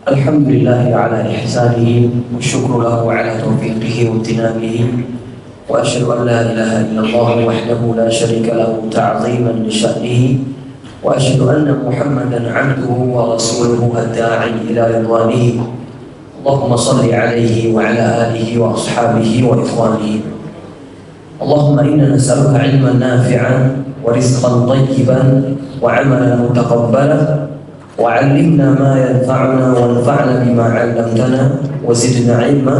الحمد لله على إحسانه والشكر له على توفيقه وامتنانه وأشهد أن لا إله إلا الله وحده لا شريك له تعظيما لشأنه وأشهد أن محمدا عبده ورسوله الداعي إلى رضوانه اللهم صل عليه وعلى آله وأصحابه وإخوانه اللهم إنا نسألك علما نافعا ورزقا طيبا وعملا متقبلا وعلمنا ما ينفعنا وانفعنا بما علمتنا وزدنا علما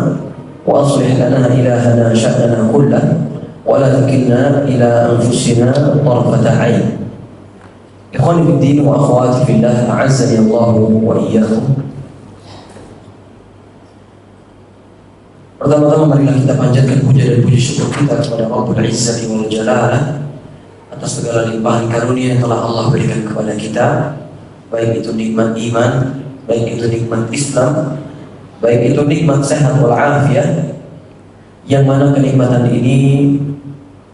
وأصلح لنا إلهنا شأننا كله ولا تكلنا إلى أنفسنا طرفة عين. إخواني في الدين وأخواتي في الله أعزني الله وإياكم. Pertama-tama marilah kita panjatkan puja dan puji syukur kita kepada Rabbul Izzati wal Jalalah atas segala limpahan karunia yang telah Allah berikan kepada kita, baik itu nikmat iman, baik itu nikmat Islam, baik itu nikmat sehat wal afiat, yang mana kenikmatan ini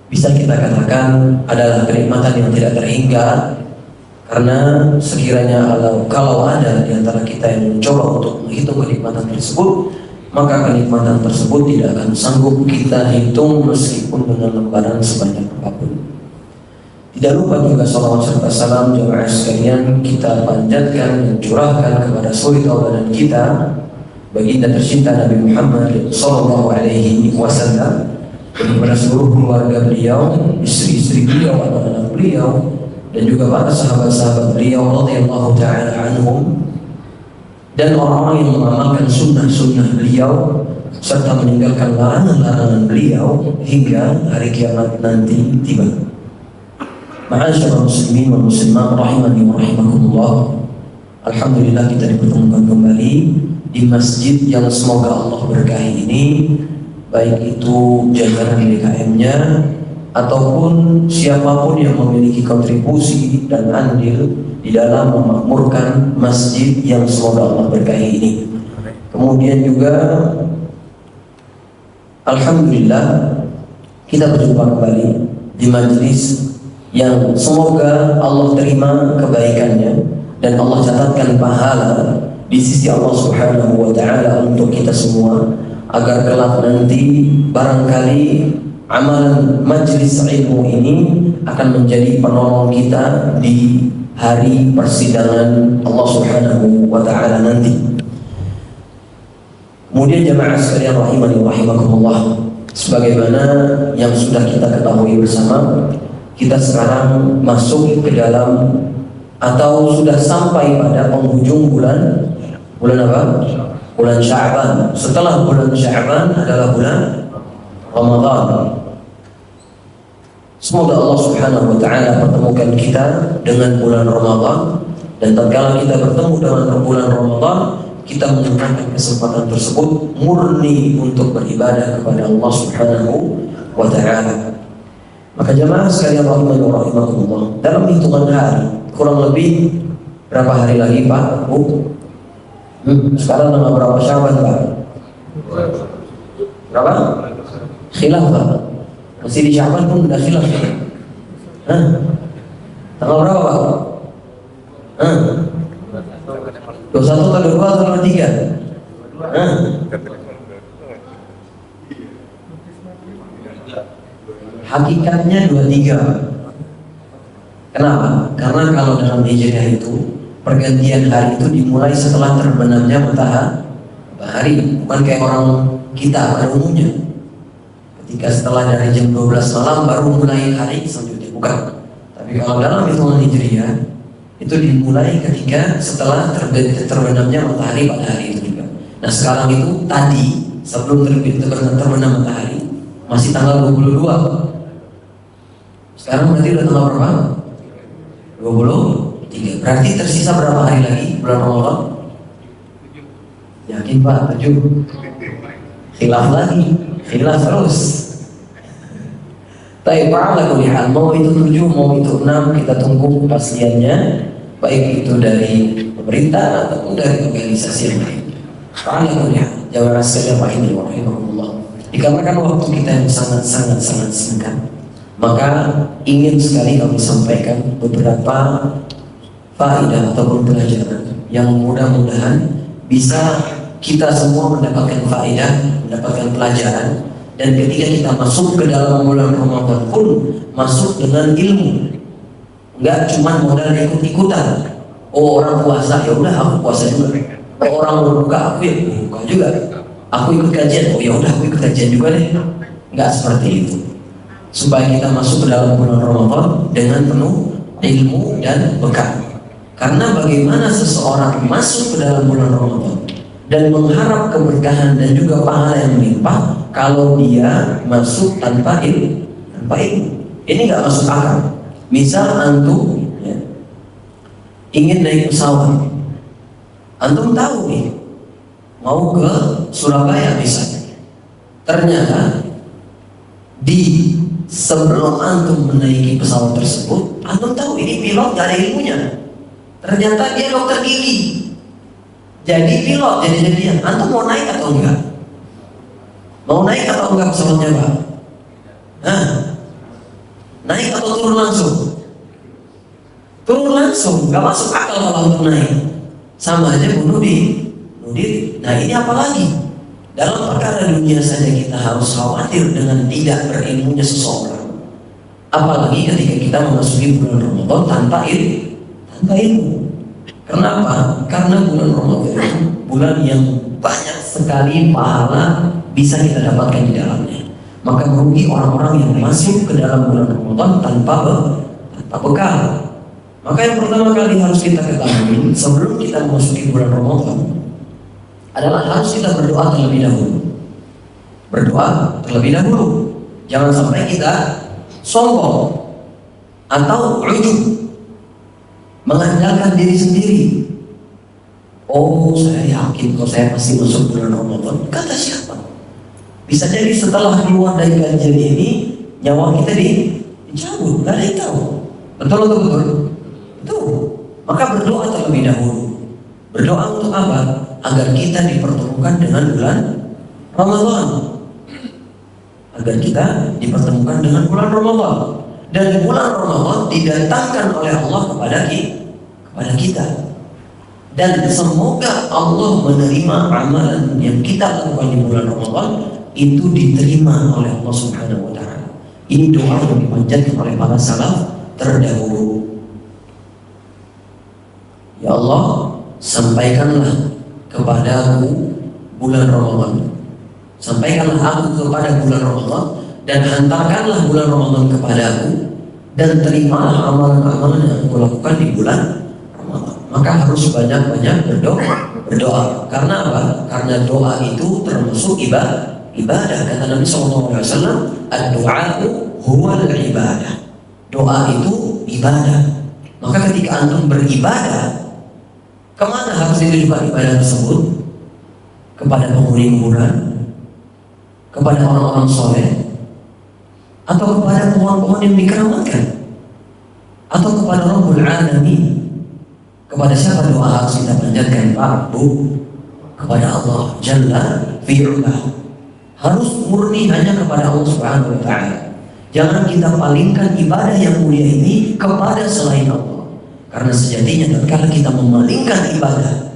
bisa kita katakan adalah kenikmatan yang tidak terhingga, karena sekiranya kalau ada di antara kita yang mencoba untuk menghitung kenikmatan tersebut, maka kenikmatan tersebut tidak akan sanggup kita hitung meskipun dengan lembaran sebanyak apapun. Tidak lupa juga salawat serta salam jamaah sekalian kita panjatkan dan curahkan kepada suri tauladan kita, baginda tercinta Nabi Muhammad sallallahu alaihi wasallam, dan kepada seluruh keluarga beliau, istri-istri beliau, anak-anak beliau, dan juga para sahabat-sahabat beliau radhiyallahu taala anhum, dan orang-orang yang mengamalkan sunnah-sunnah beliau serta meninggalkan larangan-larangan beliau hingga hari kiamat nanti tiba. Ma'asyiral muslimin wal muslimat rahimani wa rahimakumullah. Alhamdulillah kita dipertemukan kembali di masjid yang semoga Allah berkahi ini, baik itu jajaran DKM-nya ataupun siapapun yang memiliki kontribusi dan andil di dalam memakmurkan masjid yang semoga Allah berkahi ini. Kemudian juga alhamdulillah kita berjumpa kembali di majlis yang semoga Allah terima kebaikannya dan Allah catatkan pahala di sisi Allah Subhanahu wa taala untuk kita semua, agar kelak nanti barangkali amalan majlis ilmu ini akan menjadi penolong kita di hari persidangan Allah Subhanahu wa taala nanti. Kemudian jamaah sekalian rahimani wa rahimakumullah, sebagaimana yang sudah kita ketahui bersama, kita sekarang masuk ke dalam atau sudah sampai pada penghujung bulan apa? Bulan Sya'ban. Setelah bulan Sya'ban adalah bulan Ramadan. Semoga Allah Subhanahu wa taala pertemukan kita dengan bulan Ramadan, dan tatkala kita bertemu dengan bulan Ramadan, kita menggunakan kesempatan tersebut murni untuk beribadah kepada Allah Subhanahu wa taala. Maka jamaah sekalian rahimakumullah, dalam hitungan hari kurang lebih berapa hari lagi Pak? Bu? Sekarang tanggal berapa Sya'ban Pak? Berapa? Khilaf Pak? Masih di Sya'ban pun udah khilaf ya? Tanggal berapa Pak? 21 atau 22 atau 23? Hakikatnya 23. Kenapa? Karena kalau dalam hijriah itu pergantian hari itu dimulai setelah terbenamnya matahari, bukan kayak orang kita pada umumnya. Ketika setelah dari jam 12 malam baru mulai hari selanjutnya, bukan. Tapi kalau dalam hitungan hijriah itu dimulai ketika setelah terbenamnya matahari pada hari itu juga. Nah sekarang itu tadi sebelum terbenam matahari masih tanggal 22. Sekarang berarti udah tanggal berapa? 23. Berarti tersisa berapa hari lagi bulan Ramadan? Yakin Pak? 7. Khilaf lagi, khilaf terus. Tapi Pak, mau itu 7, mau itu 6, kita tunggu kepastiannya, baik itu dari pemerintah ataupun dari organisasi yang lain. Pak, jamaah sekalian rahimahullah, dikarenakan waktu kita yang sangat singkat, maka ingin sekali kami sampaikan beberapa faedah ataupun pelajaran yang mudah-mudahan bisa kita semua mendapatkan faedah, mendapatkan pelajaran. Dan ketika kita masuk ke dalam bulan Ramadan pun masuk dengan ilmu, nggak cuma modal ikut-ikutan. Oh, orang puasa, ya udah aku puasa juga. Oh, orang berbuka, aku ya berbuka juga. Aku ikut kajian, oh ya udah aku ikut kajian juga deh. Nggak seperti itu. Supaya kita masuk ke dalam bulan Ramadan dengan penuh ilmu dan bekal. Karena bagaimana seseorang masuk ke dalam bulan Ramadan dan mengharap keberkahan dan juga pahala yang melimpah kalau dia masuk tanpa ilmu. Ini nggak masuk akal. Misal antum ya, ingin naik pesawat, antum tahu nih mau ke Surabaya misalnya. Ternyata di sebelum antum menaiki pesawat tersebut, antum tahu ini pilot gak ada ilmunya. Ternyata dia dokter gigi, jadi pilot, jadi-jadian. Antum mau naik atau enggak? Mau naik atau enggak pesawatnya, Pak? Hah? Naik atau turun langsung? Turun langsung, gak masuk akal kalau untuk naik. Sama aja bunuh diri. Nah ini apalagi? Dalam perkara dunia saja kita harus khawatir dengan tidak berilmunya seseorang. Apalagi ketika kita memasuki bulan Ramadan tanpa ilmu. Kenapa? Karena bulan Ramadan itu bulan yang banyak sekali pahala bisa kita dapatkan di dalamnya. Maka merugi orang-orang yang masuk ke dalam bulan Ramadan tanpa bekal. Maka yang pertama kali harus kita ketahui sebelum kita memasuki bulan Ramadan adalah harus kita berdoa terlebih dahulu. Berdoa terlebih dahulu. Jangan sampai kita sombong atau ujub, mengandalkan diri sendiri. Oh, saya yakin kalau saya pasti masuk bulan Ramadan. Kata siapa? Bisa jadi setelah keluar dari kajian ini nyawa kita dicabut, gak ada yang tahu. Betul atau betul? Betul. Maka berdoa terlebih dahulu. Berdoa untuk apa? Agar kita dipertemukan dengan bulan Ramadan. Agar kita dipertemukan dengan bulan Ramadan. Dan bulan Ramadan didatangkan oleh Allah kepada kita. Dan semoga Allah menerima amalan yang kita lakukan di bulan Ramadan itu diterima oleh Allah Subhanahu wa taala. Ini doa yang dipanjatkan oleh para salaf terdahulu. Ya Allah, sampaikanlah kepadaku bulan Ramadan. Sampaikanlah aku kepada bulan Ramadan dan hantarkanlah bulan Ramadan kepadaku dan terimalah amalan-amalan yang aku lakukan di bulan Ramadan. Maka harus banyak-banyak berdoa. Karena apa? Karena doa itu termasuk ibadah. Kata Nabi SAW, ad-du'a'u huwal ibadah. Doa itu ibadah. Maka ketika antum beribadah, kemana harus ditujukan ibadah tersebut? Kepada penghuni kuburan, kepada orang-orang soleh, atau kepada pohon-pohon yang dikeramatkan, atau kepada Rabbul Alamin. Kepada siapa doa harus kita panjatkan, Pak, Bu? Kepada Allah Jalla fi'ulah. Harus murni hanya kepada Allah Subhanahu wa ta'ala. Jangan kita palingkan ibadah yang mulia ini kepada selain Allah. Karena sejatinya tatkala kita memalingkan ibadah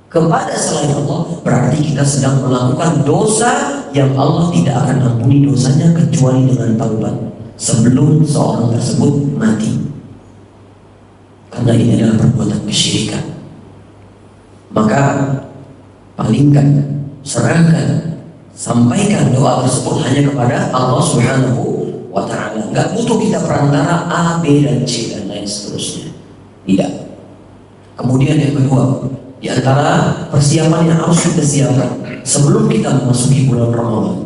kepada selain Allah, berarti kita sedang melakukan dosa yang Allah tidak akan ampuni dosanya kecuali dengan taubat sebelum seorang tersebut mati. Karena ini adalah perbuatan kesyirikan. Maka palingkan, serahkan, sampaikan doa tersebut hanya kepada Allah Subhanahu wa ta'ala. Gak butuh kita perantara A, B, dan C dan lain seterusnya. Tidak. Kemudian yang kedua, di antara persiapan yang harus kita siapkan sebelum kita memasuki bulan Ramadan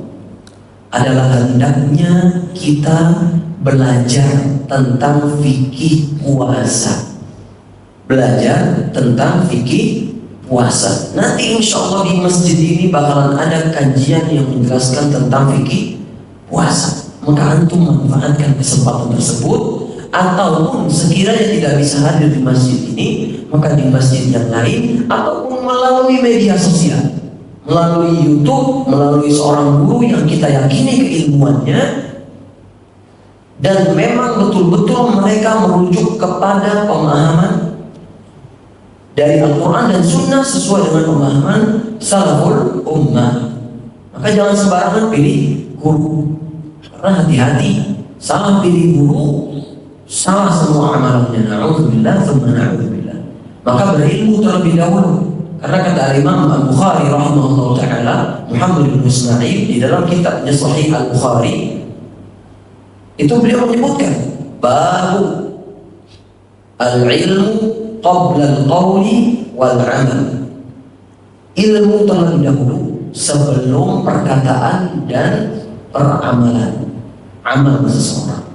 adalah hendaknya kita belajar tentang fikih puasa. Belajar tentang fikih puasa. Nanti insya Allah di masjid ini bakalan ada kajian yang menjelaskan tentang fikih puasa. Maka antum manfaatkan kesempatan tersebut. Ataupun sekiranya tidak bisa hadir di masjid ini, maka di masjid yang lain, ataupun melalui media sosial, melalui YouTube, melalui seorang guru yang kita yakini keilmuannya dan memang betul-betul mereka merujuk kepada pemahaman dari Al-Quran dan Sunnah sesuai dengan pemahaman salaful ummah. Maka jangan sembarangan pilih guru, karena hati-hati, salah pilih guru salah semua amalannya. Na'udzubillah, tsumma na'udzubillah. Maka berilmu terlebih dahulu, karena kata Imam Al-Bukhari rahimahullah ta'ala, Muhammad bin Ismail di dalam kitabnya Sahih Al-Bukhari itu beliau menyebutkan babu al-ilmu qabla al-qawli wal-amal. Ilmu terlebih dahulu sebelum perkataan dan peramalan, amal seseorang.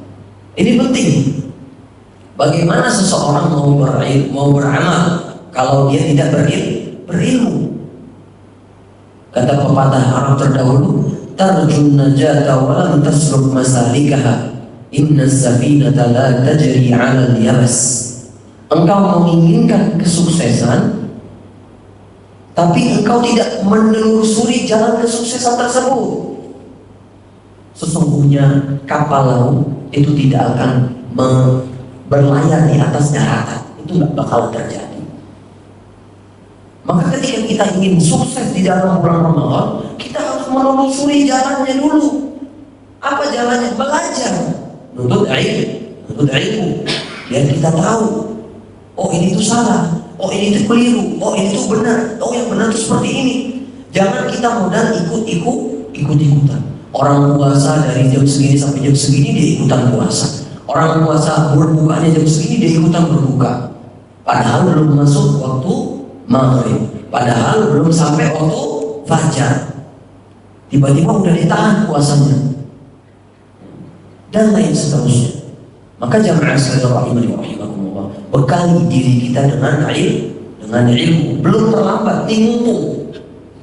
Ini penting. Bagaimana seseorang mau beramal kalau dia tidak berilmu? Kata pepatah Arab terdahulu, tarjun najata wa lam tasluk masalikaha, inna safinata la tajri 'ala al-yabas. Engkau menginginkan kesuksesan, tapi engkau tidak menelusuri jalan kesuksesan tersebut. Sesungguhnya kapal laut itu tidak akan berlayar di atas daratan. Itu nggak bakal terjadi. Maka ketika kita ingin sukses di dalam bulan Ramadan, kita harus menelusuri jalannya dulu. Apa jalannya? Belajar, nuntut ilmu, biar kita tahu. Oh ini tuh salah, oh ini tuh keliru, oh ini tuh benar, oh yang benar tuh seperti ini. Jangan kita modal ikut-ikutan. Orang puasa dari jam segini sampai jam segini dia ikutan puasa. Orang puasa berbukanya jam segini dia ikutan berbuka. Padahal belum masuk waktu maghrib, padahal belum sampai waktu fajar. Tiba-tiba udah ditahan puasanya dan lain seterusnya. Maka jamaah sekalian rahimani wa rahimakumullah, bekali diri kita dengan ilmu. Belum terlambat, mumpung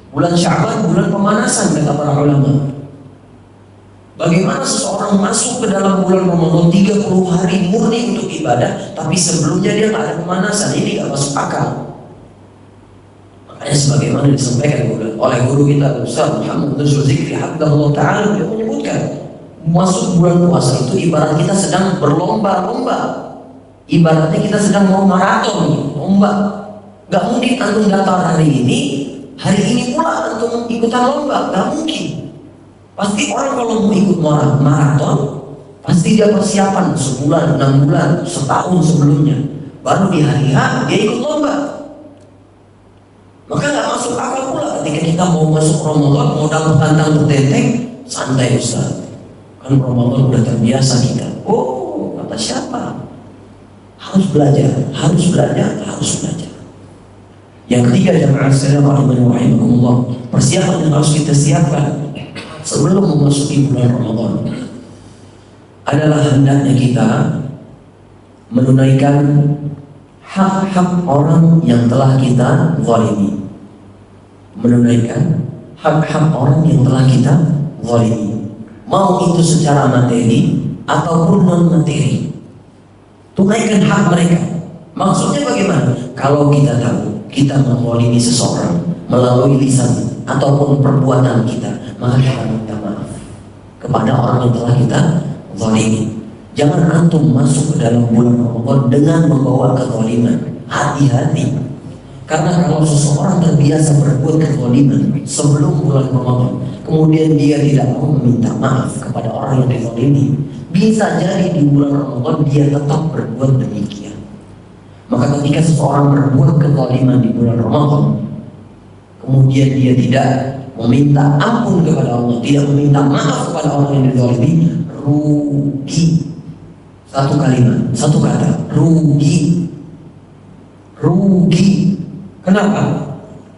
bulan Sya'ban, bulan pemanasan kata para ulama. Bagaimana seseorang masuk ke dalam bulan Ramadan 30 hari murni untuk ibadah, tapi sebelumnya dia nggak ada pemanasan? Ini nggak masuk akal. Makanya sebagaimana disampaikan oleh guru kita Ustaz Muhammad bin Zikri hafizahullah ta'ala, dia menyebutkan masuk bulan puasa itu ibarat kita sedang berlomba-lomba. Ibaratnya kita sedang mau maraton, lomba. Gak mungkin antum datang hari ini pula antum ikutan lomba, gak mungkin. Pasti orang kalau mau ikut maraton, pasti dia persiapan sebulan, 6 bulan, setahun sebelumnya. Baru di hari H dia ikut lomba. Maka gak masuk akal pula ketika kita mau masuk Ramadan, mau dapat tantang bertenteng, santai Ustaz. Kan Ramadan udah terbiasa kita. Oh, kata siapa? Harus belajar. Yang ketiga, jamaah sekalian rahimakumullah, persiapan yang harus kita siapkan sebelum memasuki bulan Ramadan adalah hendaknya kita menunaikan hak-hak orang yang telah kita zalimi. Menunaikan hak-hak orang yang telah kita zalimi. Mau itu secara materi ataupun non materi, tunaikan hak mereka. Maksudnya bagaimana? Kalau kita tahu kita menzalimi seseorang melalui lisan ataupun perbuatan kita, maka kita minta maaf kepada orang yang telah kita zalimi. Jangan antum masuk ke dalam bulan Ramadan dengan membawa kezaliman. Hati-hati. Karena kalau seseorang terbiasa berbuat kezaliman sebelum bulan Ramadan, kemudian dia tidak mau meminta maaf kepada orang yang dizalimi, bisa jadi di bulan Ramadan dia tetap berbuat demikian. Maka ketika seseorang berbuat kezaliman di bulan Ramadan, kemudian dia tidak meminta ampun kepada Allah, tidak meminta maaf kepada orang yang dizalimi, rugi. Satu kalimat, satu kata, rugi. Kenapa?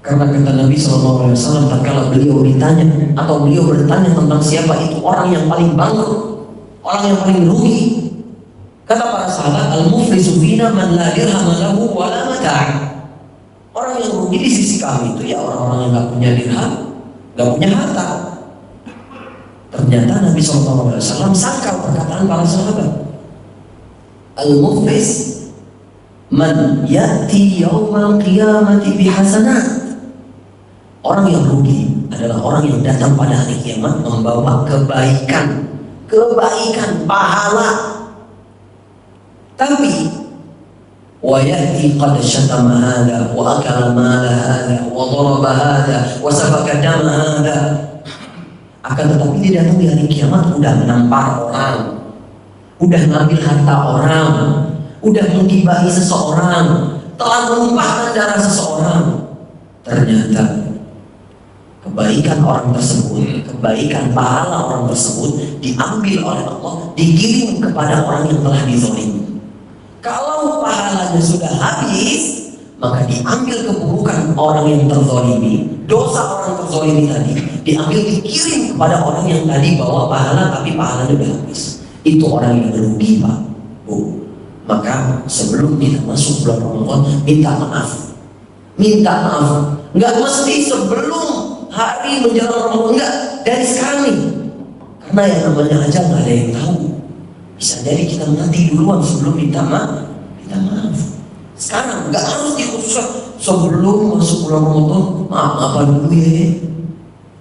Karena kata Nabi SAW, tatkala beliau ditanya atau beliau bertanya tentang siapa itu orang yang paling bangkrut, orang yang paling rugi, kata para sahabat, al-muflisu fina man la dirham lahu wa la mata'. Orang yang rugi di sisi kami itu ya orang-orang yang gak punya dirham, gak punya harta. Ternyata Nabi SAW sangkal perkataan para sahabat. Al-muflis man ya'ti yawmal qiyamati bihasanat. Orang yang rugi adalah orang yang datang pada hari kiamat membawa kebaikan, pahala. Tapi wa ya'ti qad syatama hadha wa akala mala hadha wa daraba hadha wa safaka dama hadha. Akan tetapi dia datang di hari kiamat udah menampar orang, udah ngambil harta orang, udah menggibahi seseorang, telah menumpahkan darah seseorang. Ternyata kebaikan orang tersebut, kebaikan pahala orang tersebut diambil oleh Allah, dikirim kepada orang yang telah dizalimi. Kalau pahalanya sudah habis, maka diambil keburukan orang yang terzalimi, dosa orang terzalimi tadi diambil dikirim kepada orang yang tadi bawa pahala tapi pahalanya sudah habis. Itu orang yang merugi, Pak, Bu. Maka sebelum kita masuk bulan Ramadan, minta maaf. Minta maaf. Nggak mesti sebelum hari menjelang Ramadan, enggak, dari sekarang nih. Karena yang namanya aja nggak ada yang tahu. Bisa jadi kita mati duluan sebelum minta maaf. Minta maaf. Sekarang nggak harus dikhususkan sebelum masuk bulan Ramadan. Maaf apa dulu ya?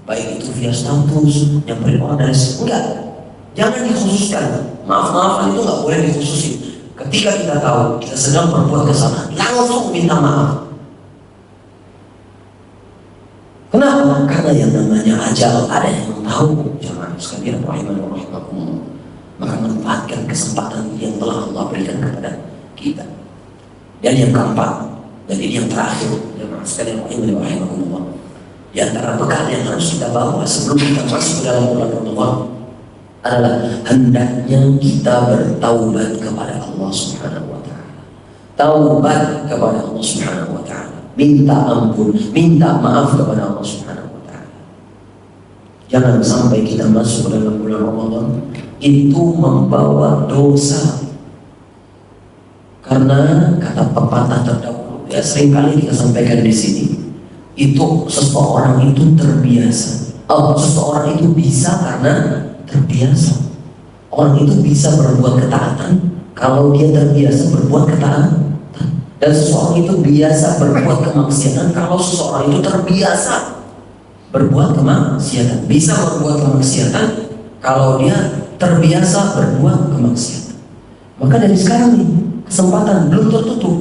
Baik itu via status, nyamperin orang dari sini, enggak. Jangan dikhususkan. Maaf-maafan itu nggak boleh dikhususin. Ketika kita tahu kita sedang berbuat kesalahan, langsung minta maaf. Kenapa? Karena yang namanya ajal ada yang tahu. Jangan sekalian rahimani wa rahimakumullah. Maka manfaatkan kesempatan yang telah Allah berikan kepada kita. Dan yang keempat, dan ini yang terakhir, jangan sekalian rahimani wa rahimakumullah. Di antara bekal yang harus kita bawa sebelum kita masuk ke dalam bulan Ramadan adalah hendaknya kita bertaubat kepada Allah Subhanahu wa taala. Taubat kepada Allah Subhanahu wa taala. Minta ampun, minta maaf kepada Allah Subhanahu wa taala. Jangan sampai kita masuk dalam bulan Ramadan itu membawa dosa. Karena kata pepatah terdahulu, ya seringkali kita sampaikan di sini, itu seseorang itu terbiasa. Seseorang itu bisa karena terbiasa. Orang itu bisa berbuat ketaatan kalau dia terbiasa berbuat ketaatan. Dan seseorang itu biasa berbuat kemaksiatan kalau seseorang itu terbiasa berbuat kemaksiatan. Bisa berbuat kemaksiatan kalau dia terbiasa berbuat kemaksiatan. Maka dari sekarang nih, kesempatan belum tertutup.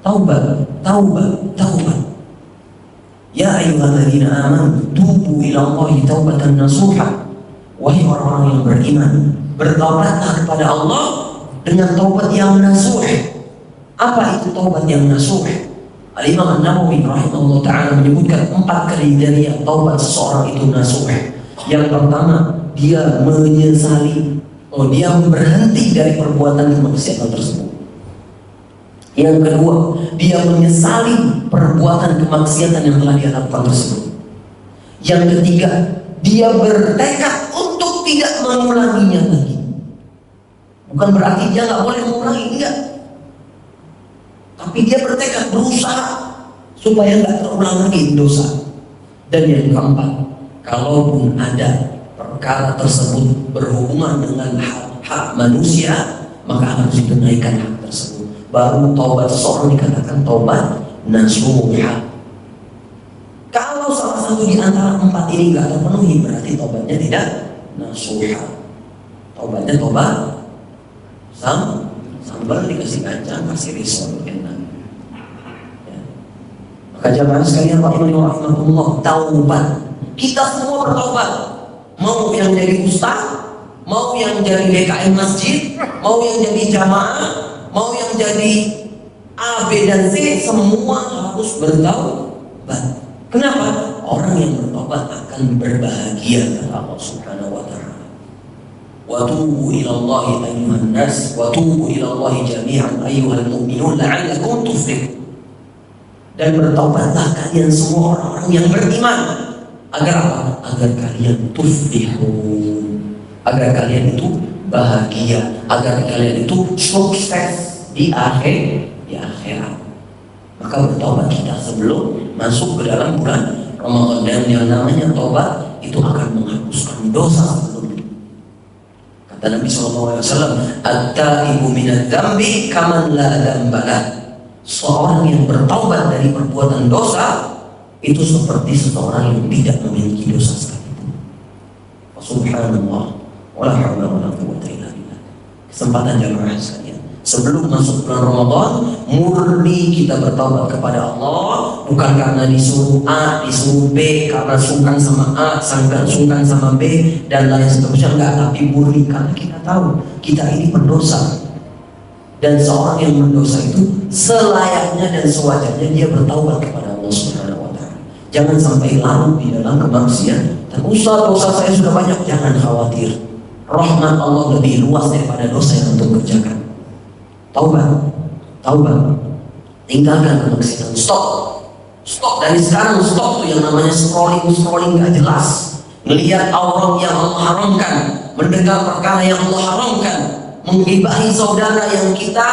Taubat, taubat, taubat. Ya ayyuhalladzina amanu tubu ilallahi taubatan nasuha. Wahai orang-orang yang beriman, bertaubatlah kepada Allah dengan taubat yang nasuh. Apa itu taubat yang nasuh? Al-Imam An-Nawawi rahimahullah ta'ala menyebutkan 4 kriteria taubat seseorang itu nasuh. Yang pertama, dia menyesali, dia berhenti dari perbuatan kemaksiatan tersebut. Yang kedua, dia menyesali perbuatan kemaksiatan yang telah dia lakukan tersebut. Yang ketiga, dia bertekad untuk tidak mengulanginya lagi. Bukan berarti dia nggak boleh mengulangi, enggak. Tapi dia bertekad, berusaha supaya nggak terulang lagi dosa. Dan yang keempat, kalaupun ada perkara tersebut berhubungan dengan hak manusia, maka harus ditunaikan hak tersebut. Baru taubat seseorang dikatakan taubat nasuha. Kalau salah satu di antara 4 ini nggak terpenuhi, berarti taubatnya tidak nasuha. Taubatnya taubat sambal dikasih kacang, kasih risol, enak. Ya. Maka jamaah sekalian rahimahullah, taubat. Kita semua bertaubat. Mau yang jadi ustaz, mau yang jadi DKM masjid, mau yang jadi jamaah, mau yang jadi A, B, dan C, semua harus bertaubat. Kenapa? Orang yang bertobat akan berbahagia kata Allah Subhanahu wa taala. Wa tubu ilallahi ayyuhan nas, wa tubu ilallahi jami'an ayyuhal mu'minun la'allakum tuflihun. Dan bertobatlah kalian semua orang-orang yang beriman. Agar apa? Agar kalian tuflihun. Agar kalian itu bahagia, agar kalian itu sukses di akhirat. Maka bertobat kita sebelum masuk ke dalam bulan Ramadan. Dan yang namanya tobat itu akan menghapuskan dosa sebelumnya. Kata Nabi SAW, at-taibu minadz dzambi kaman la dzambalah. Seorang yang bertaubat dari perbuatan dosa itu seperti seseorang yang tidak memiliki dosa sekalipun. Subhanallah, wala haula wala quwwata illa billah. Kesempatan jamaah sekalian, Sebelum masuk bulan Ramadan, murni kita bertaubat kepada Allah, bukan karena disuruh A, disuruh B, karena sungkan sama A, sungkan sama B, dan lain seterusnya. Enggak, tapi murni karena kita tahu kita ini pendosa. Dan seorang yang berdosa itu selayaknya dan sewajarnya dia bertaubat kepada Allah Subhanahu wa Ta'ala. Jangan sampai larut di dalam kemaksiatan. Dan Ustaz, dosa saya sudah banyak. Jangan khawatir, rahmat Allah lebih luas daripada dosa yang untuk kerjakan. Taubat, tinggalkan kemaksiatan. Stop dari sekarang. Stop tuh yang namanya scrolling gak jelas, melihat orang yang Allah haramkan, mendengar perkara yang Allah haramkan, menggibahi saudara yang kita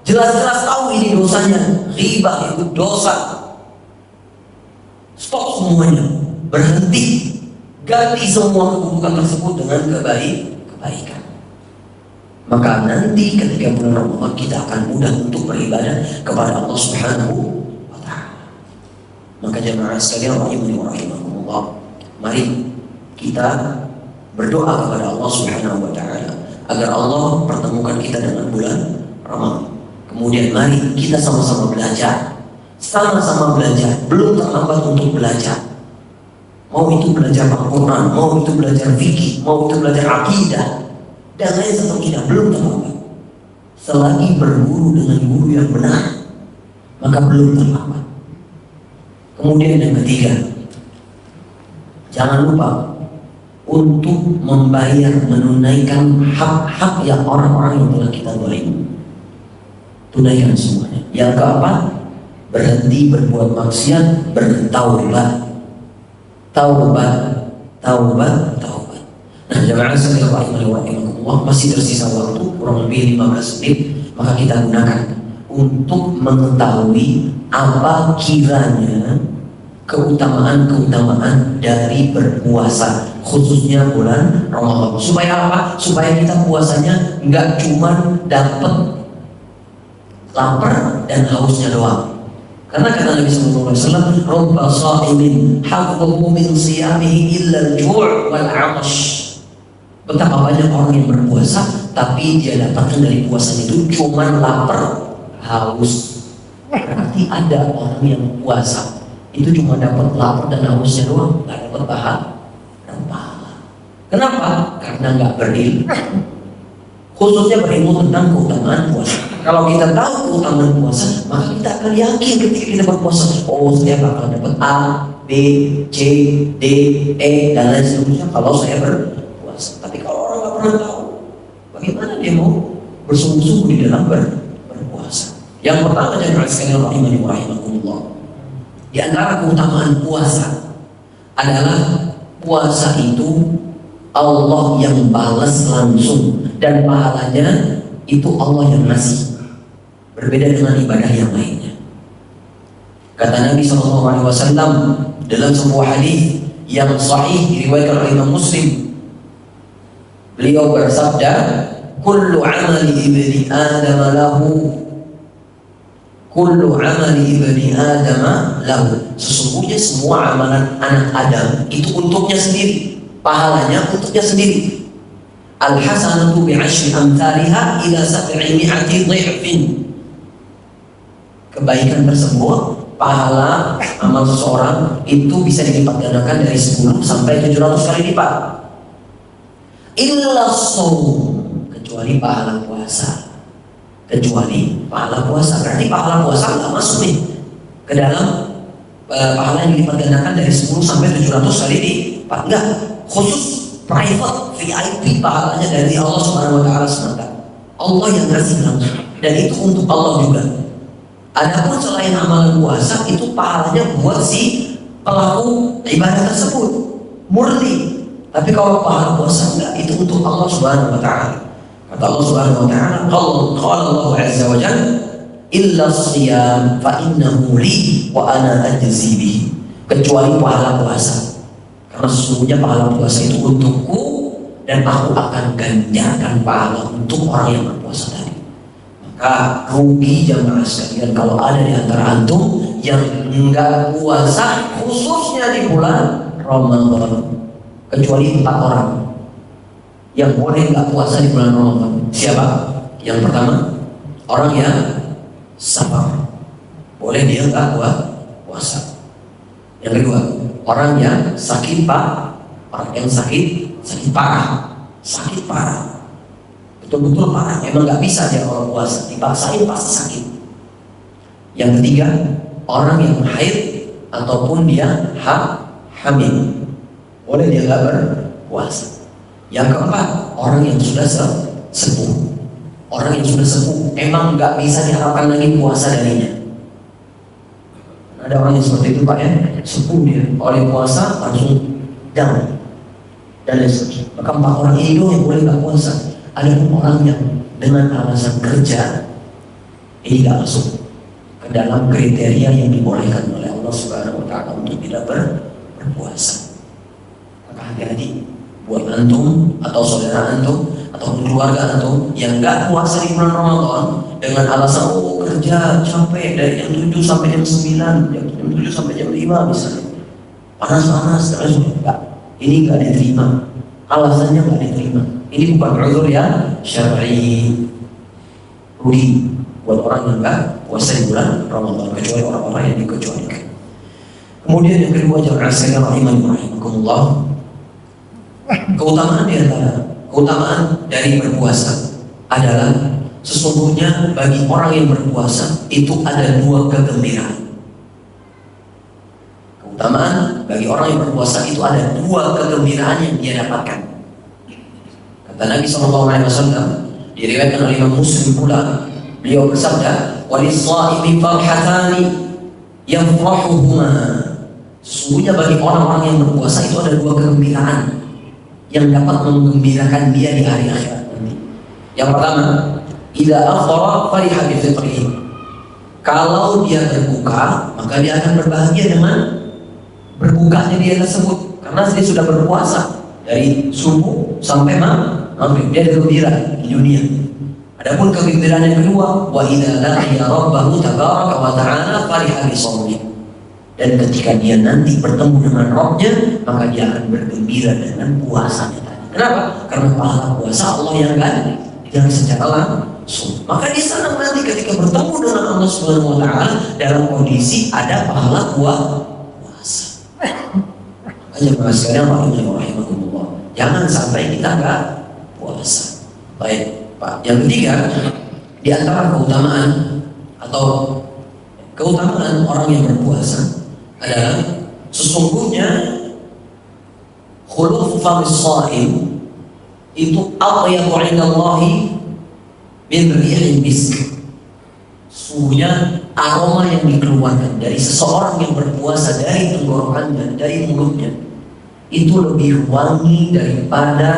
jelas-jelas tahu ini dosanya. Ghibah itu dosa. Stop semuanya, berhenti, ganti semua keburukan tersebut dengan kebaikan. Maka nanti ketika bulan Ramadan kita akan mudah untuk beribadah kepada Allah Subhanahu wa Ta'ala. Maka jemaah sekalian rahimakumullah, mari kita berdoa kepada Allah Subhanahu wa Ta'ala agar Allah pertemukan kita dengan bulan Ramadan. Kemudian mari kita sama-sama belajar. Belum terlambat untuk belajar. Mau itu belajar Al-Quran, mau itu belajar fikih, mau itu belajar akidah, dan lain sebagainya, belum terlambat. Selagi berguru dengan guru yang benar, maka belum terlambat. Kemudian yang ketiga, jangan lupa untuk membayar, menunaikan hak-hak yang orang-orang yang telah kita zalim. Tunaikan semuanya. Yang keempat, berhenti berbuat maksiat, bertaubat. Taubat. Nah, jemaah sekalian rahimakumullah, masih tersisa waktu kurang lebih 15 menit, maka kita gunakan untuk mengetahui apa kiranya keutamaan dari berpuasa, khususnya bulan Ramadan. Supaya apa? Supaya kita puasanya nggak cuma dapat lapar dan hausnya doang. Karena kata Nabi sallallahu alaihi wasallam, "Rubba sha'imin haqqu min siyamihi illa al-ju' wal 'atash." Betapa banyak orang yang berpuasa tapi dia dapatkan dari puasanya itu cuma lapar, haus. Berarti ada orang yang puasa itu cuma dapat lapar dan hausnya doang, nggak dapat pahala. Kenapa? Karena nggak berilmu. Khususnya berilmu tentang keutamaan puasa. Kalau kita tahu keutamaan puasa, maka kita akan yakin ketika kita berpuasa, oh saya bakal dapat A, B, C, D, E, dan lain sebagainya kalau saya berpuasa. Tapi kalau orang nggak pernah tahu, bagaimana dia mau bersungguh-sungguh di dalam berpuasa? Yang pertama, jemaah sekalian rahimakumullah, di antara keutamaan puasa adalah puasa itu Allah yang balas langsung dan pahalanya itu Allah yang ngasih. Berbeda dengan ibadah yang lainnya. Kata Nabi SAW dalam sebuah hadis yang sahih diriwayatkan oleh Imam Muslim, beliau bersabda, "Kullu 'amali ibni Adam lahu." Kullu 'amali ibni Adam lahu. Sesungguhnya semua amalan anak Adam itu untuknya sendiri, pahalanya untuknya sendiri. Al-hasanatu bi'ashri amthaliha ila 700 dhifin. Kebaikan tersebut, pahala amal seseorang itu bisa dilipat gandakan dari 10 sampai 700 kali lipat. Illa shaum, kecuali pahala puasa. Berarti pahala puasa nggak masuk nih ke dalam pahala yang dilipat gandakan dari 10 sampai 700 kali lipat. Enggak, khusus private VIP pahalanya dari Allah Subhanahu wa Ta'ala semata. Allah yang ngasih langsung, dan itu untuk Allah juga. Adapun selain amalan puasa itu pahalanya buat si pelaku ibadah tersebut murni. Tapi kalau pahala puasa enggak, itu untuk Allah Subhanahu wa Ta'ala. Kata Allah Subhanahu wa Ta'ala, qala Allah azza wa jalla, illa shiyam fa innahu li wa ana ajzi bihi. Kecuali pahala puasa, karena sesungguhnya pahala puasa itu untukku dan aku akan ganjarkan pahala untuk orang yang berpuasa tadi. Maka rugi jamaah sekalian kalau ada di antara antum yang enggak puasa khususnya di bulan Ramadan. Kecuali 4 orang yang boleh enggak puasa di bulan Ramadan. Siapa? Yang pertama, orang yang sabar, boleh dia nggak puasa. Yang kedua, orang yang sakit orang yang sakit parah, betul-betul parah, emang nggak bisa dia kalau puasa, dipaksain pasti sakit. Yang ketiga, orang yang haid ataupun dia hamil, boleh dia nggak berpuasa. Yang keempat, orang yang sudah sepuh. Orang yang sudah sepuh emang nggak bisa diharapkan lagi puasa darinya. Ada orang yang seperti itu Pak ya, sepuh dia, oleh puasa langsung down dan lain sebagainya. Maka 4 orang ini doang yang boleh nggak puasa. Ada orang yang dengan alasan kerja ini nggak masuk ke dalam kriteria yang dibolehkan oleh Allah Subhanahu Wa Taala untuk tidak berpuasa. Maka hati-hati buat antum atau saudara antum atau keluarga antum yang nggak puasa di bulan Ramadan dengan alasan kerja capek dari jam 7 sampai jam 9, jam 7 sampai jam 5 misalnya, panas terus enggak, ini nggak diterima, alasannya nggak diterima. Ini bukan uzur ya syar'i, rugi buat orang yang nggak puasa di bulan Ramadan kecuali orang-orang yang dikecualikan. Kemudian yang kedua, jamaah sekalian rahimakumullah, keutamaan dari berpuasa adalah sesungguhnya bagi orang yang berpuasa itu ada 2 kegembiraan. Keutamaan bagi orang yang berpuasa itu ada 2 kegembiraan yang dia dapatkan. Kata Nabi SAW, diriwayatkan oleh Imam Muslim pula, beliau bersabda, "Walis-shaimi farhatani yafrahuhuma." Sesungguhnya bagi orang-orang yang berpuasa itu ada 2 kegembiraan yang dapat menggembirakan dia di hari akhirat nanti. Yang pertama, idza aftara fariha bi fitrihi. Kalau dia berbuka, maka dia akan berbahagia dengan berbukanya dia tersebut, karena dia sudah berpuasa dari subuh sampai maghrib, dia gembira di dunia. Adapun kegembiraan yang kedua, wa idza laqiya rabbahu tabaraka wa ta'ala fariha bi shaumih. Dan ketika dia nanti bertemu dengan Rabb-nya, maka dia akan bergembira dengan puasanya tadi. Kenapa? Karena pahala puasa Allah yang ganti yang secara langsung. Maka dia senang nanti ketika bertemu dengan Allah Subhanahu Wa Taala dalam kondisi ada pahala puasa. Hanya sekalian rahimakumullah, jangan sampai kita nggak puasa. Baik Pak. Yang ketiga, di antara keutamaan orang yang berpuasa adalah sesungguhnya khulufu famis shaim itu atyabu 'indallahi min rihil misk. Sesungguhnya aroma yang dikeluarkan dari seseorang yang berpuasa dari tenggorokannya, dari mulutnya, itu lebih wangi daripada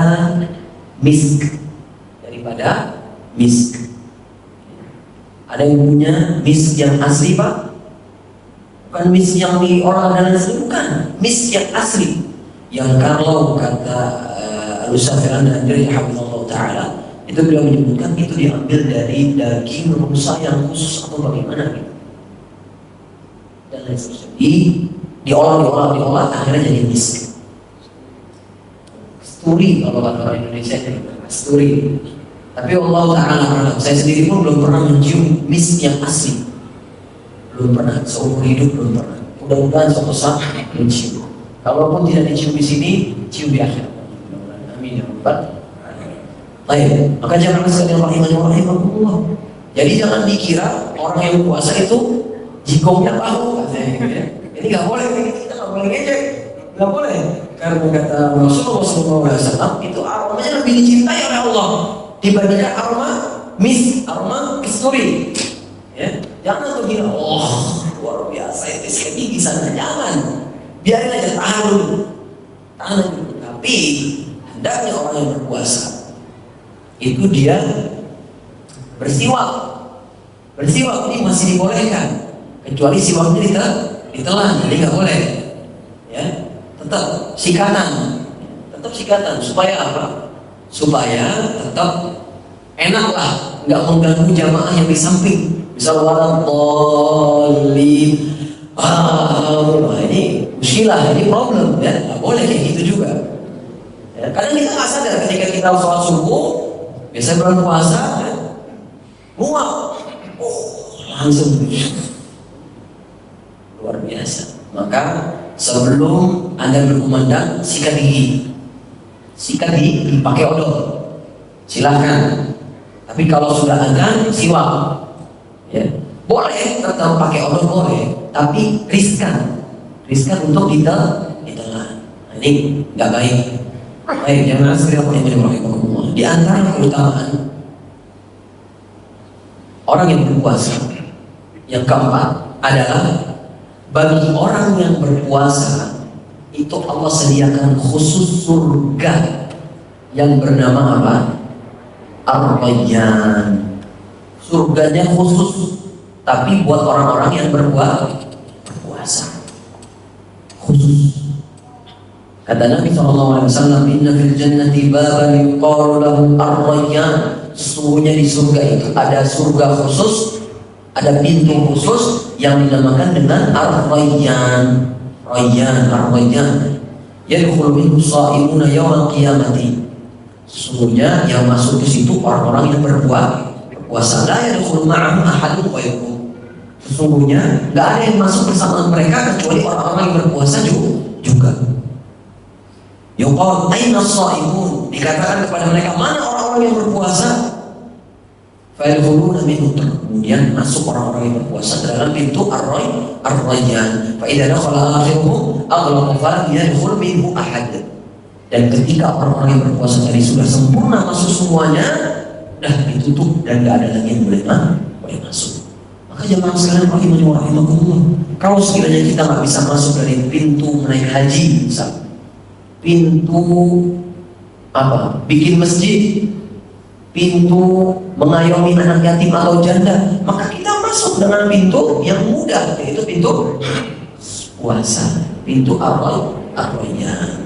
misk. Ada yang punya misk yang asli Pak? Bukan misk yang diolah dan asli, bukan. Misk yang asli. Yang kalau kata Al-Ustaz Al-Andri Hafizahullah Ta'ala, itu beliau menyebutkan itu diambil dari daging rusa yang khusus atau bagaimana gitu. Dan lain sebagainya. Diolah, akhirnya jadi misk. Sturi kalau kata orang Indonesia, sturi. Tapi Allah Ta'ala, saya sendiri pun belum pernah mencium misk yang asli. Belum pernah, seumur hidup belum pernah. Mudah-mudahan suatu saat mencium. Kalaupun tidak dicium di sini, cium di akhirat. Amin ya Rabbal alamin. Baik, maka jangan sekalian rahimahullah. Jadi jangan dikira orang yang puasa itu jikongnya tahu katanya gitu ya. Ini nggak boleh, kita nggak boleh ngejek, nggak boleh. Karena kata Rasulullah SAW itu aromanya lebih dicintai oleh Allah dibandingkan aroma misk, aroma kasturi. Ya, jangan tuh gila, luar biasa itu sikat gigi sana, jangan. Biarin aja, tahan dulu. Tapi hendaknya orang yang berpuasa itu dia bersiwak ini masih dibolehkan, kecuali siwaknya ditelan, jadi nggak boleh. Ya, tetap sikatan supaya apa? Supaya tetap enak lah, nggak mengganggu jamaah yang di samping. Misal waladhdallin, ini musilah, ini problem ya, nggak boleh kayak gitu juga. Ya, kadang kita nggak sadar ketika kita sholat subuh, biasanya bulan puasa, ya, muak, langsung luar biasa. Maka sebelum Anda berkumandang, sikat gigi pakai odol, silahkan. Tapi kalau sudah adzan, siwak, ya boleh tetap pakai odol boleh, tapi riskan untuk ditelan. Nah, ini nggak baik. Baik, jangan astagfirullah. Di antara keutamaan orang yang berpuasa yang keempat adalah bagi orang yang berpuasa itu Allah sediakan khusus surga yang bernama apa? Ar-Rayyan. Surganya khusus, tapi buat orang-orang yang berpuasa khusus. Kata Nabi SAW, inna fil jannati baban yuqalu lahu ar-Rayyan. Sesungguhnya di surga itu ada surga khusus, ada pintu khusus yang dinamakan dengan ar-Rayyan. Ar-Rayyan. Yadkhulu minhu sha'imuna yawmal qiyamati. Sesungguhnya yang masuk ke situ orang-orang yang berpuasa. La yadkhulu ma'ahum ahadun ghairuhum. Sesungguhnya nggak ada yang masuk bersama mereka kecuali orang-orang yang berpuasa juga. Yuqal aina shaimun, dikatakan kepada mereka, mana orang-orang yang berpuasa? Fayadkhuluna minhu, kemudian masuk orang-orang yang berpuasa ke dalam pintu ar-Rayyan. Fa idza dakhala akhiruhum aghlaqa falam yadkhul minhu ahad. Dan ketika orang-orang yang berpuasa tadi sudah sempurna masuk semuanya, dah ditutup dan tidak ada lagi yang boleh masuk. Maka jemaah sekalian rahimakumullah, kalau sekiranya kita nggak bisa masuk dari pintu menaik haji, misalnya pintu bikin masjid, pintu mengayomi anak yatim atau janda, maka kita masuk dengan pintu yang mudah, yaitu pintu puasa, pintu ar-Rayyan.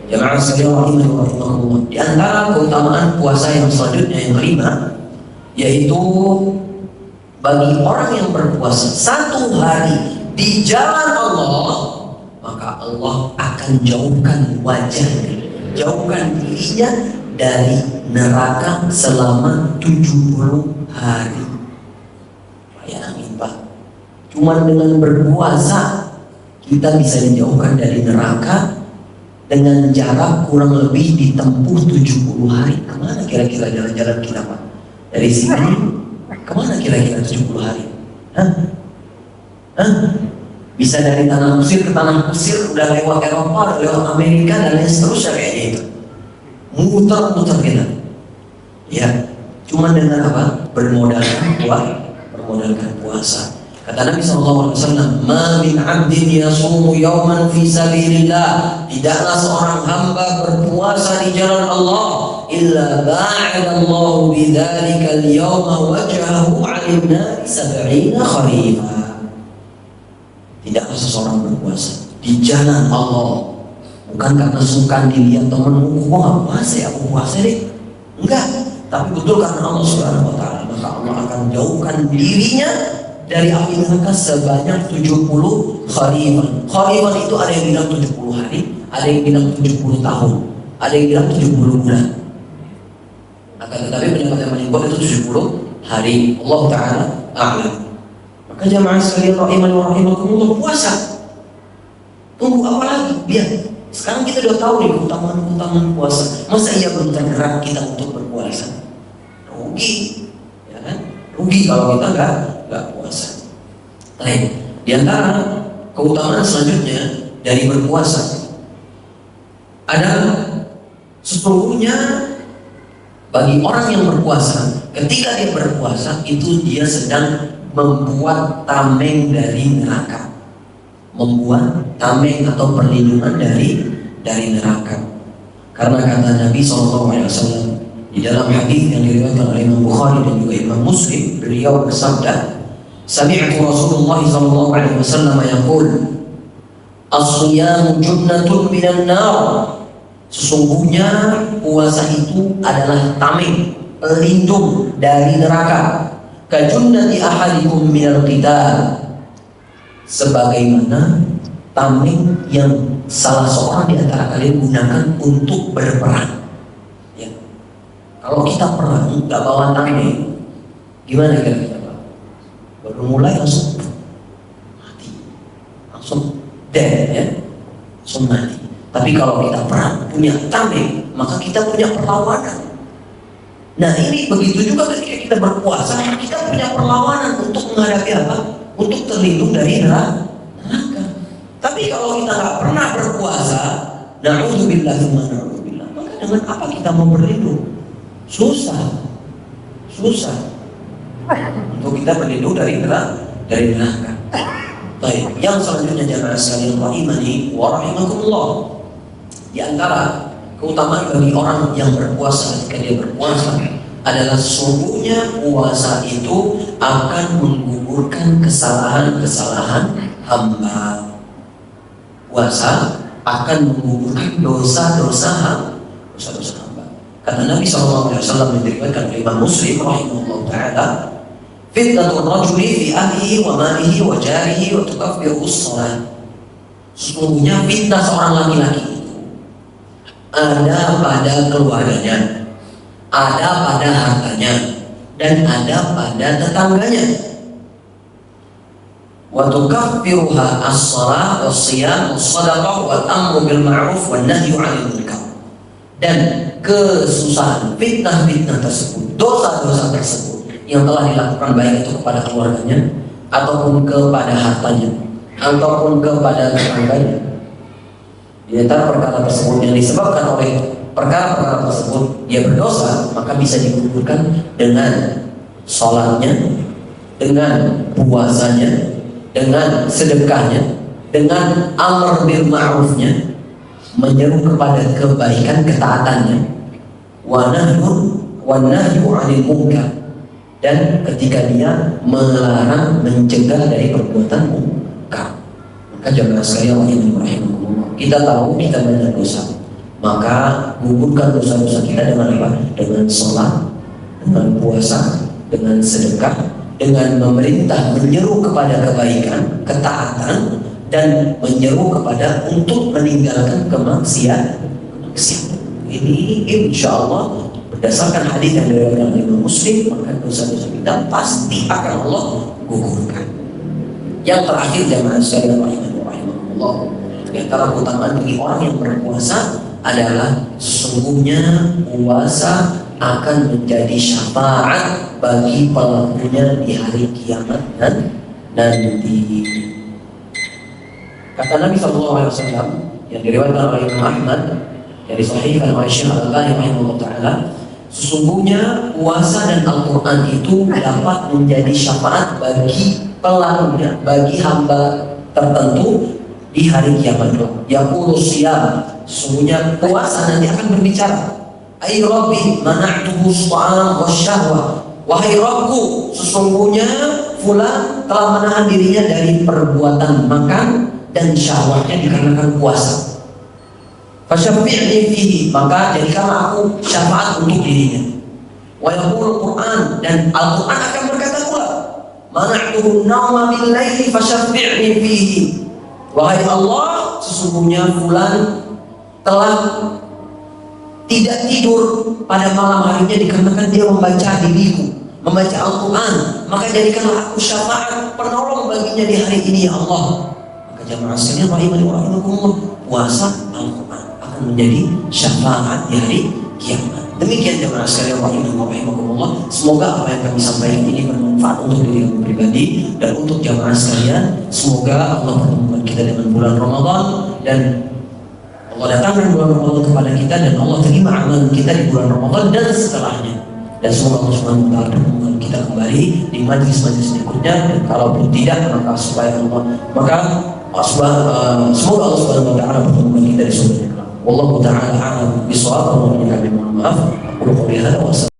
Jemaah sekalian rahimakumullah, di antara keutamaan puasa yang selanjutnya yang kelima, yaitu bagi orang yang berpuasa satu hari di jalan Allah, maka Allah akan jauhkan wajahnya, jauhkan dirinya dari neraka selama 70 hari. Bayangin Pak, cuma dengan berpuasa kita bisa dijauhkan dari neraka dengan jarak kurang lebih ditempuh 70 hari. Kemana kira-kira jalan-jalan kita Pak? Dari sini kemana kira-kira 70 hari? Bisa dari tanah Mesir ke tanah Mesir, udah lewat Eropa, udah lewat Amerika dan lain seterusnya kayaknya itu. Muter-muter kita. Ya, cuma dengan apa? Bermodalkan puasa. Kata Nabi SAW, "Ma min 'abdin yasumu yawman fi sabilillah." Tidaklah seorang hamba berpuasa di jalan Allah illa ba'ada Allah bidzalika al-yawma wajhahu 'anil nar 70 kharifan. Tidaklah seseorang berpuasa di jalan Allah bukan karena suka dilihat temenmu, gua nggak puasa ya, aku puasa deh, enggak, tapi betul karena Allah Subhanahu Wa Taala, maka Allah akan jauhkan dirinya dari api neraka sebanyak 70 kharifan. Kharifan itu ada yang bilang 70 hari, ada yang bilang 70 tahun, ada yang bilang 70 bulan. Akan tetapi pendapat yang paling kuat itu 70 hari. Allah Taala a'lam. Maka jamaah sekalian rahimakumullah, puasa. Tunggu apa lagi? Biar sekarang kita udah tahu nih keutamaan puasa. Masa iya belum tergerak kita untuk berpuasa? Rugi, ya kan? Rugi kalau kita nggak puasa. Baik, di antara keutamaan selanjutnya dari berpuasa adalah sesungguhnya bagi orang yang berpuasa, ketika dia berpuasa itu dia sedang membuat tameng dari neraka, membuat tameng atau perlindungan dari neraka. Karena kata Nabi SAW di dalam hadis yang diriwayatkan oleh Imam Bukhari dan juga Imam Muslim, beliau bersabda, "Sami'tu Rasulullah SAW yaqul, as-siyamu junnatun minan nar." Sesungguhnya puasa itu adalah tameng, pelindung dari neraka. Kajunnati ahadikum minal qital, sebagaimana tameng yang salah seorang di antara kalian gunakan untuk berperang. Ya. Kalau kita perang nggak bawa tameng, gimana kira-kira Pak? mulai langsung mati, langsung dead ya, langsung mati. Tapi kalau kita perang punya tameng, maka kita punya perlawanan. Nah ini begitu juga ketika kita berpuasa, kita punya perlawanan untuk menghadapi apa? Untuk terlindung dari neraka. Tapi kalau kita nggak pernah berpuasa, na'udzubillah, maka dengan apa kita mau berlindung? Susah. Untuk kita berlindung dari neraka. Baik, yang selanjutnya jamaah sekalian rahimani wa rahimakumullah. Di antara keutamaan bagi orang yang berpuasa ketika dia berpuasa adalah sesungguhnya puasa itu akan menggugurkan kesalahan-kesalahan hamba. Puasa akan menggugurkan dosa-dosa hamba. Kata Nabi SAW yang diriwayatkan oleh Imam Muslim rahimahullah taala, fitnatul rajuli fi ahlihi wa malihi wa jarihi wa tukaffiru as-shalah. Sesungguhnya fitnah seorang laki-laki ada pada keluarganya, ada pada hartanya, dan ada pada tetangganya. Wa tukaffiruha as-shalah was-shiyam was-shadaqah wal amru bil ma'ruf wan nahyu 'anil munkar. Dan kesusahan fitnah-fitnah tersebut, dosa-dosa tersebut yang telah dilakukan baik itu kepada keluarganya ataupun kepada hartanya ataupun kepada tetangganya. Di antara perkara tersebut yang disebabkan oleh perkara-perkara tersebut dia berdosa, maka bisa digugurkan dengan sholatnya, dengan puasanya, dengan sedekahnya, dengan amr bil ma'rufnya, menyeru kepada kebaikan, ketaatannya, wa nahyu 'anil munkar, dan ketika dia melarang, mencegah dari perbuatan munkar. Maka jamaah sekalian rahimakumullah, kita tahu kita banyak dosa, maka gugurkan dosa-dosa kita dengan apa? Dengan sholat, dengan puasa, dengan sedekah, dengan memerintah, menyeru kepada kebaikan, ketaatan, dan menyeru kepada untuk meninggalkan kemaksiatan. Ini insya Allah berdasarkan hadis yang diriwayatkan oleh Imam Muslim, maka dosa-dosa kita pasti akan Allah gugurkan. Yang terakhir jamaah sekalian rahimahullah, di antara keutamaan bagi orang yang berpuasa adalah sesungguhnya puasa akan menjadi syafaat bagi pelakunya di hari kiamat dan nanti. Kata Nabi SAW yang diriwayatkan oleh Imam Ahmad, yang disahihkan oleh Syekh Al-Albani rahimahullah taala, sesungguhnya puasa dan Al-Quran itu dapat menjadi syafaat bagi pelakunya, bagi hamba tertentu di hari kiamat. Yaqulu siyam, sesungguhnya puasa nanti akan berbicara, ay rabbi mana'tuhu as-ta'am wasyahwah, wahai Rabbku, sesungguhnya fulan telah menahan dirinya dari perbuatan makan dan syahwatnya dikarenakan puasa. Fasyafi'ni fihi, maka jadikanlah aku syafaat untuk dirinya. Wa yaqulu Qur'an, dan Al-Quran akan berkata pula, mana'tuhu an-nawma bil-laili fasyafi'ni fihi, wahai Allah, sesungguhnya fulan telah tidak tidur pada malam harinya dikarenakan dia membaca diriku, membaca Al-Quran, maka jadikanlah aku syafaat penolong baginya di hari ini ya Allah. Maka jamaah sekalian rahimani wa rahimakumullah, puasa Al-Quran akan menjadi syafaat di hari kiamat. Demikian jamaah sekalian rahimani wa rahimakumullah, semoga apa yang kami sampaikan ini bermanfaat untuk diri kami pribadi dan untuk jamaah sekalian. Semoga Allah pertemukan kita dengan bulan Ramadan, dan Allah datangkan bulan Ramadan kepada kita, dan Allah terima amalan kita di bulan Ramadan dan setelahnya. Dan semoga Allah Subhanahu wa taala pertemukan kita kembali di majlis-majlis berikutnya, dan kalaupun tidak, maka supaya Allah, maka semoga Allah Subhanahu wa taala pertemukan kita di surga. Wallahu taala a'lam bishawab. Mohon maaf. Aku